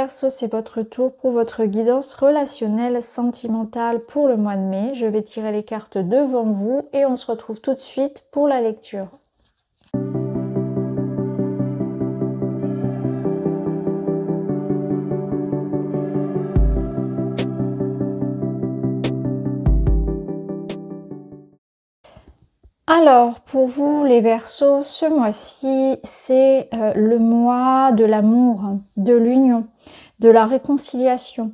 Verseau, c'est votre tour pour votre guidance relationnelle sentimentale pour le mois de mai. Je vais tirer les cartes devant vous et on se retrouve tout de suite pour la lecture. Alors, pour vous les Verseaux, ce mois-ci, c'est le mois de l'amour, de l'union, de la réconciliation.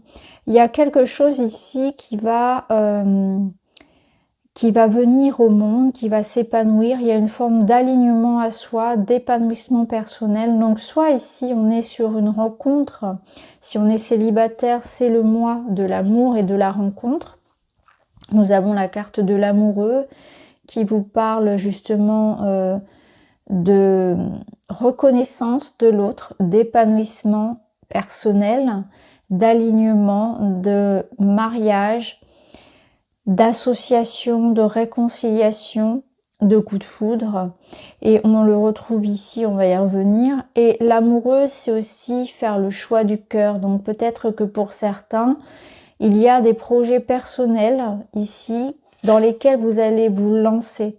Il y a quelque chose ici qui va venir au monde, qui va s'épanouir. Il y a une forme d'alignement à soi, d'épanouissement personnel. Donc, soit ici, on est sur une rencontre. Si on est célibataire, c'est le mois de l'amour et de la rencontre. Nous avons la carte de l'amoureux, qui vous parle justement de reconnaissance de l'autre, d'épanouissement personnel, d'alignement, de mariage, d'association, de réconciliation, de coup de foudre. Et on le retrouve ici, on va y revenir. Et l'amoureux, c'est aussi faire le choix du cœur. Donc peut-être que pour certains, il y a des projets personnels ici dans lesquels vous allez vous lancer.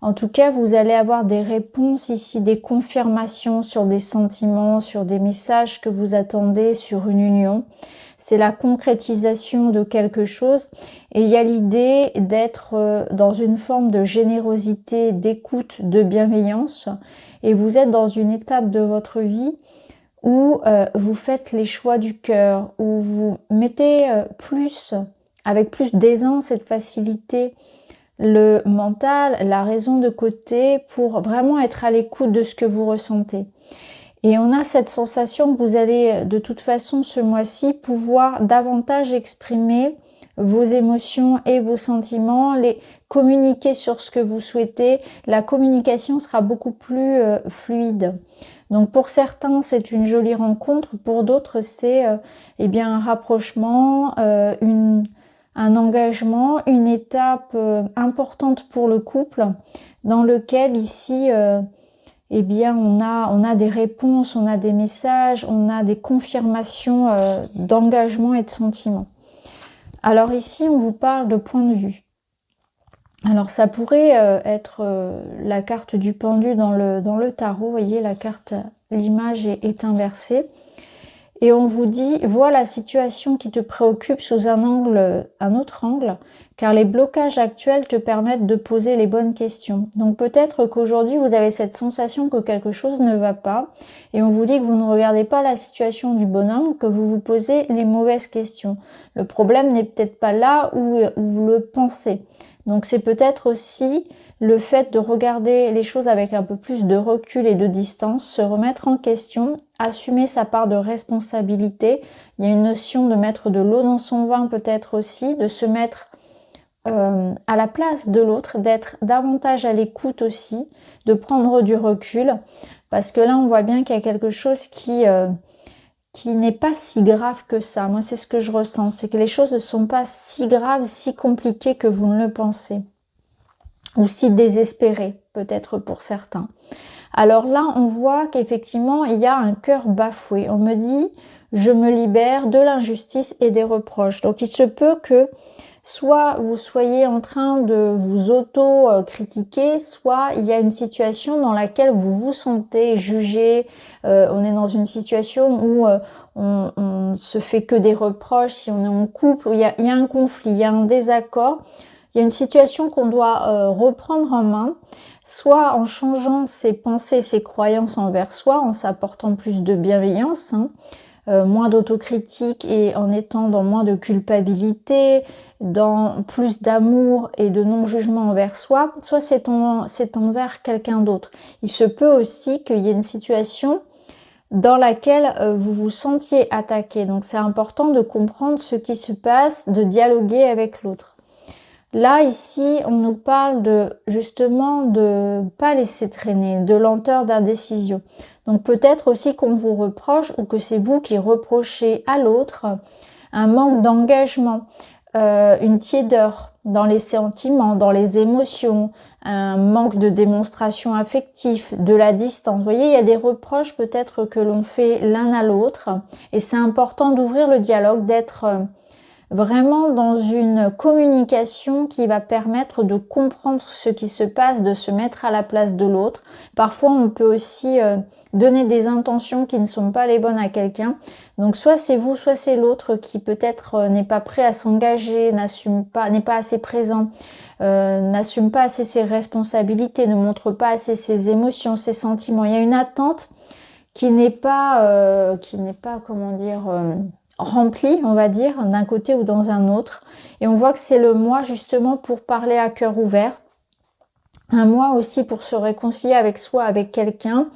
En tout cas, vous allez avoir des réponses ici, des confirmations sur des sentiments, sur des messages que vous attendez, sur une union. C'est la concrétisation de quelque chose. Et il y a l'idée d'être dans une forme de générosité, d'écoute, de bienveillance. Et vous êtes dans une étape de votre vie où vous faites les choix du cœur, où vous mettez avec plus d'aisance et de facilité, le mental, la raison de côté pour vraiment être à l'écoute de ce que vous ressentez. Et on a cette sensation que vous allez de toute façon ce mois-ci pouvoir davantage exprimer vos émotions et vos sentiments, les communiquer sur ce que vous souhaitez. La communication sera beaucoup plus fluide. Donc pour certains, c'est une jolie rencontre, pour d'autres, c'est un rapprochement, un engagement, une étape importante pour le couple, dans lequel ici, on a des réponses, on a des messages, on a des confirmations d'engagement et de sentiments. Alors ici, on vous parle de point de vue. Alors ça pourrait être la carte du pendu dans le tarot, vous voyez la carte, l'image est inversée. Et on vous dit, vois la situation qui te préoccupe sous un autre angle, car les blocages actuels te permettent de poser les bonnes questions. Donc peut-être qu'aujourd'hui vous avez cette sensation que quelque chose ne va pas, et on vous dit que vous ne regardez pas la situation du bonhomme, que vous vous posez les mauvaises questions. Le problème n'est peut-être pas là où vous le pensez. Donc c'est peut-être aussi le fait de regarder les choses avec un peu plus de recul et de distance, se remettre en question, assumer sa part de responsabilité. Il y a une notion de mettre de l'eau dans son vin peut-être aussi, de se mettre à la place de l'autre, d'être davantage à l'écoute aussi, de prendre du recul. Parce que là, on voit bien qu'il y a quelque chose qui n'est pas si grave que ça. Moi, c'est ce que je ressens. C'est que les choses ne sont pas si graves, si compliquées que vous ne le pensez. Ou si désespérées, peut-être pour certains. Alors là, on voit qu'effectivement, il y a un cœur bafoué. On me dit, je me libère de l'injustice et des reproches. Donc, il se peut que soit vous soyez en train de vous auto-critiquer, soit il y a une situation dans laquelle vous vous sentez jugé. On est dans une situation où on se fait que des reproches si on est en couple, où il y a un conflit, il y a un désaccord. Il y a une situation qu'on doit reprendre en main, soit en changeant ses pensées, ses croyances envers soi, en s'apportant plus de bienveillance, moins d'autocritique et en étant dans moins de culpabilité, dans plus d'amour et de non-jugement envers soi, soit c'est envers quelqu'un d'autre. Il se peut aussi qu'il y ait une situation dans laquelle vous vous sentiez attaqué. Donc c'est important de comprendre ce qui se passe, de dialoguer avec l'autre. Là, ici, on nous parle justement de pas laisser traîner, de lenteur, d'indécision. Donc peut-être aussi qu'on vous reproche ou que c'est vous qui reprochez à l'autre un manque d'engagement, une tiédeur, dans les sentiments, dans les émotions, un manque de démonstration affective, de la distance. Vous voyez, il y a des reproches peut-être que l'on fait l'un à l'autre et c'est important d'ouvrir le dialogue, d'être vraiment dans une communication qui va permettre de comprendre ce qui se passe, de se mettre à la place de l'autre. Parfois, on peut aussi donner des intentions qui ne sont pas les bonnes à quelqu'un. Donc, soit c'est vous, soit c'est l'autre qui peut-être n'est pas prêt à s'engager, n'assume pas, n'est pas assez présent, n'assume pas assez ses responsabilités, ne montre pas assez ses émotions, ses sentiments. Il y a une attente qui n'est pas, comment dire, rempli, on va dire, d'un côté ou dans un autre. Et on voit que c'est le mois justement pour parler à cœur ouvert. Un mois aussi pour se réconcilier avec soi, avec quelqu'un,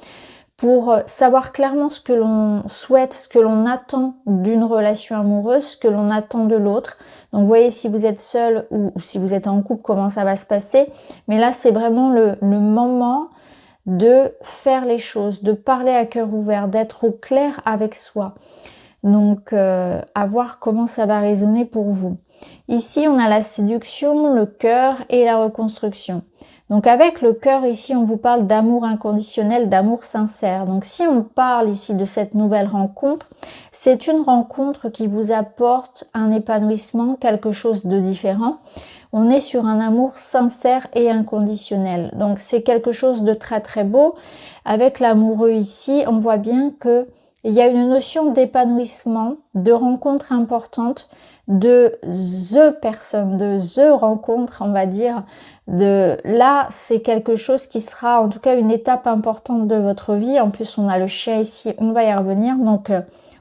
pour savoir clairement ce que l'on souhaite, ce que l'on attend d'une relation amoureuse, ce que l'on attend de l'autre. Donc vous voyez, si vous êtes seul ou si vous êtes en couple, comment ça va se passer. Mais là, c'est vraiment le moment de faire les choses, de parler à cœur ouvert, d'être au clair avec soi. Donc, à voir comment ça va résonner pour vous. Ici, on a la séduction, le cœur et la reconstruction. Donc, avec le cœur, ici, on vous parle d'amour inconditionnel, d'amour sincère. Donc, si on parle ici de cette nouvelle rencontre, c'est une rencontre qui vous apporte un épanouissement, quelque chose de différent. On est sur un amour sincère et inconditionnel. Donc, c'est quelque chose de très, très beau. Avec l'amoureux ici, on voit bien que il y a une notion d'épanouissement, de rencontre importante, de personne, de rencontre, on va dire. Là, c'est quelque chose qui sera en tout cas une étape importante de votre vie. En plus, on a le chien ici, on va y revenir. Donc,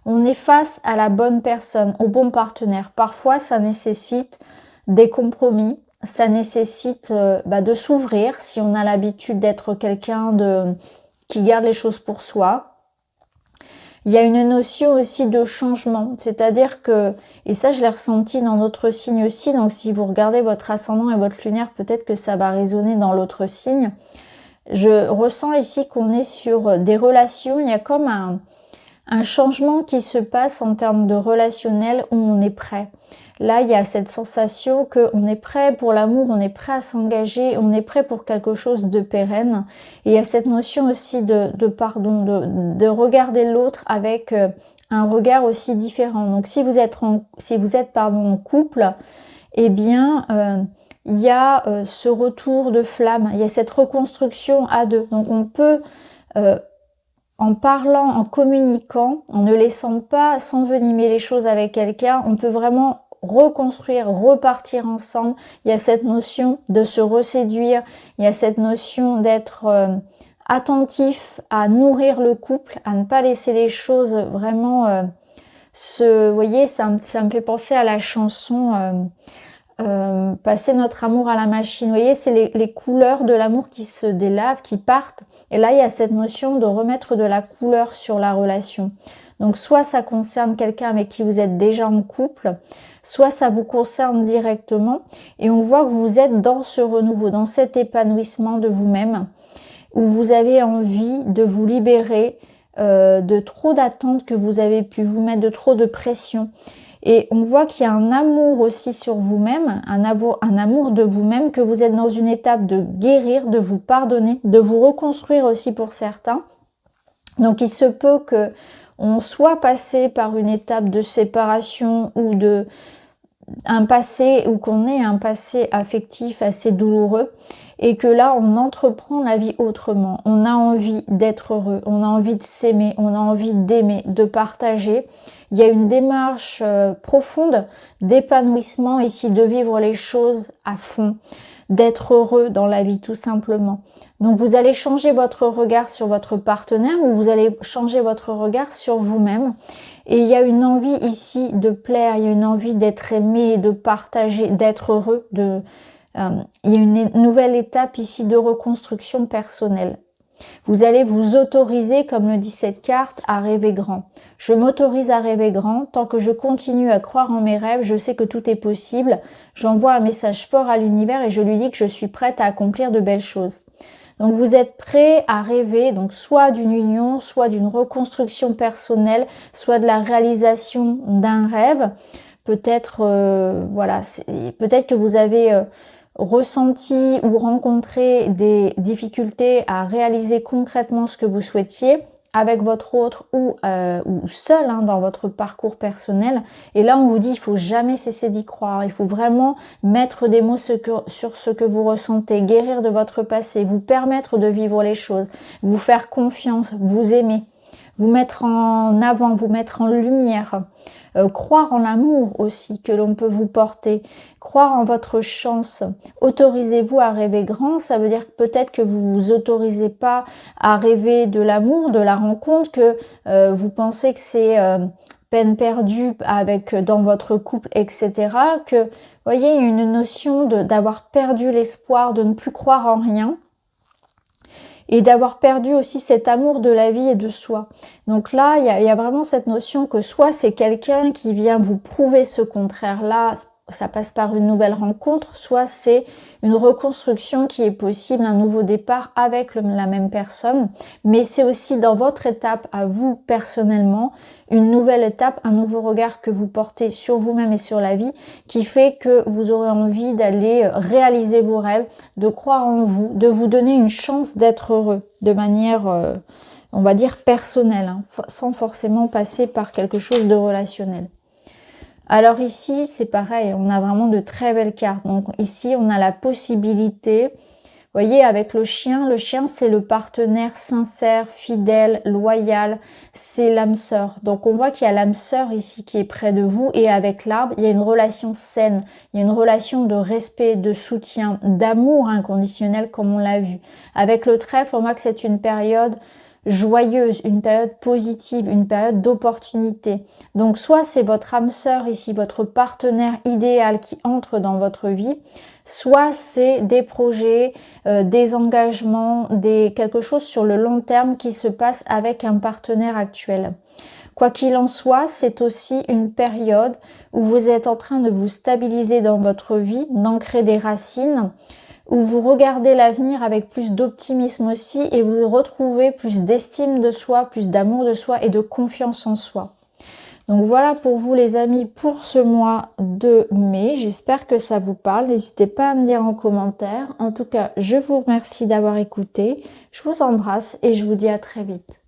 on est face à la bonne personne, au bon partenaire. Parfois, ça nécessite des compromis. Ça nécessite de s'ouvrir si on a l'habitude d'être quelqu'un qui garde les choses pour soi. Il y a une notion aussi de changement, c'est-à-dire que, et ça je l'ai ressenti dans d'autres signes aussi, donc si vous regardez votre ascendant et votre lunaire, peut-être que ça va résonner dans l'autre signe. Je ressens ici qu'on est sur des relations, il y a comme un changement qui se passe en termes de relationnel où on est prêt. Là, il y a cette sensation qu'on est prêt pour l'amour, on est prêt à s'engager, on est prêt pour quelque chose de pérenne. Et il y a cette notion aussi de regarder l'autre avec un regard aussi différent. Donc, si vous êtes en couple, eh bien, il y a ce retour de flamme, il y a cette reconstruction à deux. Donc, on peut en parlant, en communiquant, en ne laissant pas s'envenimer les choses avec quelqu'un, on peut vraiment reconstruire, repartir ensemble. Il y a cette notion de se reséduire, il y a cette notion d'être attentif à nourrir le couple, à ne pas laisser les choses vraiment vous voyez, ça me fait penser à la chanson passer notre amour à la machine. Vous voyez, c'est les couleurs de l'amour qui se délavent, qui partent. Et là, il y a cette notion de remettre de la couleur sur la relation. Donc, soit ça concerne quelqu'un avec qui vous êtes déjà en couple, soit ça vous concerne directement. Et on voit que vous êtes dans ce renouveau, dans cet épanouissement de vous-même, où vous avez envie de vous libérer de trop d'attentes que vous avez pu vous mettre, de trop de pression. Et on voit qu'il y a un amour aussi sur vous-même, un amour de vous-même, que vous êtes dans une étape de guérir, de vous pardonner, de vous reconstruire aussi pour certains. Donc il se peut que on soit passé par une étape de séparation ou qu'on ait un passé affectif assez douloureux et que là on entreprend la vie autrement. On a envie d'être heureux, on a envie de s'aimer, on a envie d'aimer, de partager. Il y a une démarche profonde d'épanouissement ici, de vivre les choses à fond, d'être heureux dans la vie tout simplement. Donc vous allez changer votre regard sur votre partenaire ou vous allez changer votre regard sur vous-même. Et il y a une envie ici de plaire, il y a une envie d'être aimé, de partager, d'être heureux. Il y a une nouvelle étape ici de reconstruction personnelle. Vous allez vous autoriser, comme le dit cette carte, à rêver grand. Je m'autorise à rêver grand. Tant que je continue à croire en mes rêves, je sais que tout est possible. J'envoie un message fort à l'univers et je lui dis que je suis prête à accomplir de belles choses. Donc vous êtes prêt à rêver, donc soit d'une union, soit d'une reconstruction personnelle, soit de la réalisation d'un rêve. peut-être, voilà, peut-être que vous avez ressenti ou rencontré des difficultés à réaliser concrètement ce que vous souhaitiez avec votre autre ou seul hein, dans votre parcours personnel. Et là, on vous dit, il faut jamais cesser d'y croire. Il faut vraiment mettre des mots sur ce que vous ressentez, guérir de votre passé, vous permettre de vivre les choses, vous faire confiance, vous aimer, vous mettre en avant, vous mettre en lumière. Croire en l'amour aussi que l'on peut vous porter, croire en votre chance. Autorisez-vous à rêver grand, ça veut dire peut-être que vous vous autorisez pas à rêver de l'amour, de la rencontre, que vous pensez que c'est peine perdue dans votre couple, etc. Que, vous voyez, il y a une notion d'avoir perdu l'espoir, de ne plus croire en rien. Et d'avoir perdu aussi cet amour de la vie et de soi. Donc là, il y a vraiment cette notion que soit c'est quelqu'un qui vient vous prouver ce contraire-là, ça passe par une nouvelle rencontre, soit c'est une reconstruction qui est possible, un nouveau départ avec la même personne. Mais c'est aussi dans votre étape à vous personnellement, une nouvelle étape, un nouveau regard que vous portez sur vous-même et sur la vie qui fait que vous aurez envie d'aller réaliser vos rêves, de croire en vous, de vous donner une chance d'être heureux de manière, on va dire, personnelle, hein, sans forcément passer par quelque chose de relationnel. Alors ici, c'est pareil, on a vraiment de très belles cartes. Donc ici, on a la possibilité, vous voyez, avec le chien c'est le partenaire sincère, fidèle, loyal, c'est l'âme sœur. Donc on voit qu'il y a l'âme sœur ici qui est près de vous et avec l'arbre, il y a une relation saine, il y a une relation de respect, de soutien, d'amour inconditionnel comme on l'a vu. Avec le trèfle, on voit que c'est une période joyeuse, une période positive, une période d'opportunité. Donc soit c'est votre âme sœur ici, votre partenaire idéal qui entre dans votre vie, soit c'est des projets, des engagements, quelque chose sur le long terme qui se passe avec un partenaire actuel. Quoi qu'il en soit, c'est aussi une période où vous êtes en train de vous stabiliser dans votre vie, d'ancrer des racines, où vous regardez l'avenir avec plus d'optimisme aussi et vous retrouvez plus d'estime de soi, plus d'amour de soi et de confiance en soi. Donc voilà pour vous les amis pour ce mois de mai. J'espère que ça vous parle. N'hésitez pas à me dire en commentaire. En tout cas, je vous remercie d'avoir écouté. Je vous embrasse et je vous dis à très vite.